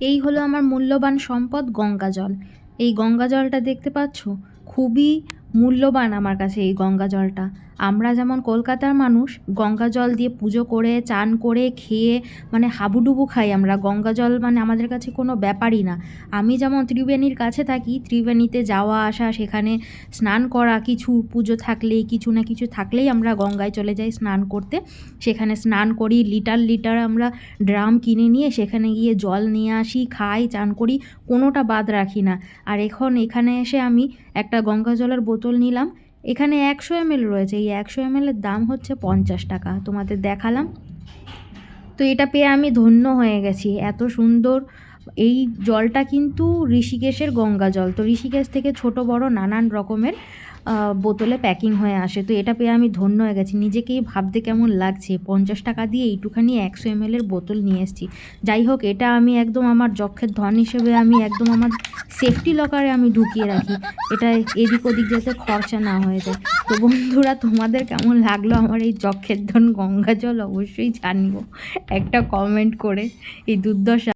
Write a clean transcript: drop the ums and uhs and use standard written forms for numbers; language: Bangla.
এই হলো আমার মূল্যবান সম্পদ গঙ্গা জল। এই গঙ্গা জলটা দেখতে পাচ্ছ, খুবই মূল্যবান আমার কাছে এই গঙ্গা জলটা। আমরা যেমন কলকাতার মানুষ গঙ্গা জল দিয়ে পুজো করে, চান করে, খেয়ে মানে হাবুডুবু খাই আমরা। গঙ্গা জল মানে আমাদের কাছে কোনো ব্যাপারই না। আমি যেমন ত্রিবেণীর কাছে থাকি, ত্রিবেণীতে যাওয়া আসা, সেখানে স্নান করা, কিছু পুজো থাকলেই, কিছু না কিছু থাকলেই আমরা গঙ্গায় চলে যাই স্নান করতে। সেখানে স্নান করি, লিটার লিটার আমরা ড্রাম কিনে নিয়ে সেখানে গিয়ে জল নিয়ে আসি, খাই, চান করি, কোনোটা বাদ রাখি না। আর এখন এখানে এসে আমি একটা গঙ্গা জলের বোতল নিলাম। এখানে 100 ml রয়েছে, এই 100 ml দাম হচ্ছে 50 টাকা, তোমাদের দেখালাম। তো এটা পেয়ে আমি ধন্য হয়ে গেছি। এত সুন্দর এই জলটা কিন্তু ঋষিকেশের গঙ্গা জল। তো ঋষিকেশ থেকে ছোট বড় নানান রকমের বোতলে প্যাকিং হয়ে আসে। তো এটা পেয়ে আমি ধন্য হয়ে গেছি। নিজেকেই ভাবতে কেমন লাগছে, 50 টাকা দিয়ে এইটুখানি 100 ml বোতল নিয়ে এসেছি। যাই হোক, এটা আমি একদম আমার যক্ষের ধন হিসেবে আমি একদম আমার সেফটি লকারে আমি ঢুকিয়ে রাখি, এটা এদিক ওদিক যাতে খরচা না হয়ে যায়। তো বন্ধুরা, তোমাদের কেমন লাগলো আমার এই যক্ষের ধন গঙ্গা জল অবশ্যই জানিও একটা কমেন্ট করে। এই দুর্দশা